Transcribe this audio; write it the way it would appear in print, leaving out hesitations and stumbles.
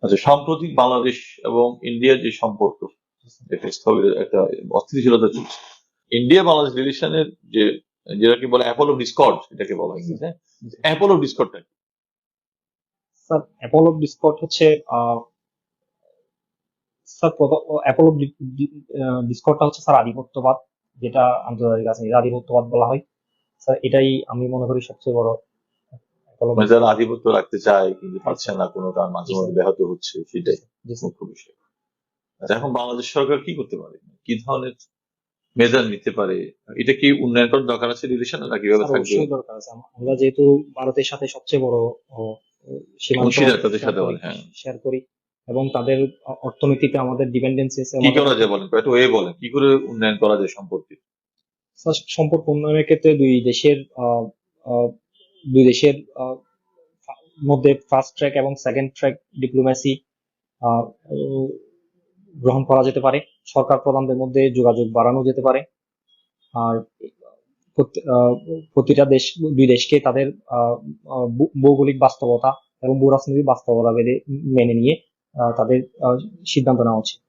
আচ্ছা, সাম্প্রতিক বাংলাদেশ এবং ইন্ডিয়ার যে সম্পর্ক, একটা অস্থিতিশীলতা চলছে। ইন্ডিয়া বাংলাদেশ রিলেশনের যে, যেটাকে বলে অ্যাপোলো ডিসকর্ড, এটাকে বলা হয়, হ্যাঁ। অ্যাপোলো ডিসকর্ডটা স্যার অ্যাপোলো ডিসকর্ড হচ্ছে স্যার অ্যাপোলো ডিসকর্ডটা হচ্ছে স্যার আধিপত্যবাদ, যেটা আন্তর্জাতিক রাজনীতির আধিপত্যবাদ বলা হয়। স্যার এটাই আমি মনে করি সবচেয়ে বড় অ্যাপোলো মানে যারা ডিসকর্ড। আধিপত্য রাখতে চায় কিন্তু হ্যাঁ পারছে স্যার। না, কোনো কারণ মাঝে জি মধ্যে স্যার। ব্যাহত হচ্ছে, জি সেটাই স্যার। জি স্যার। মুখ্য বিষয়। আচ্ছা, এখন বাংলাদেশ সরকার কি করতে পারে, কি ধরনের মেজার নিতে পারে? এটা কি উন্নয়ন করার দরকার আছে রিলেশনে, না কিভাবে স্যার থাকবে? অবশ্যই দরকার আছে। আমরা যেহেতু ভারতের সাথে সবচেয়ে বড় ও, ও, সীমান্ত অংশীদার তাদের শেয়ার সাথে করি বলে, হ্যাঁ। শেয়ার করি এবং তাদের অর্থনীতিতে আমাদের ডিপেন্ডেন্সি আছে কি আমাদের করা যায় বলেন, একটা ওয়ে বলেন কি করে উন্নয়ন করা যায় সম্পর্কে। সম্পর্ক উন্নয়নের ক্ষেত্রে আহ, দুই দেশের মধ্যে ফার্স্ট ট্র্যাক এবং সেকেন্ড ট্র্যাক ডিপ্লোম্যাসি গ্রহণ করা যেতে পারে। সরকার প্রধানদের মধ্যে যোগাযোগ বাড়ানো যেতে পারে। আর প্রতিটা দেশ, দুই দেশকে তাদের ভৌগোলিক বাস্তবতা এবং ভূ রাজনৈতিক বাস্তবতা মেনে নিয়ে তাদের সিদ্ধান্ত নেওয়া উচিত।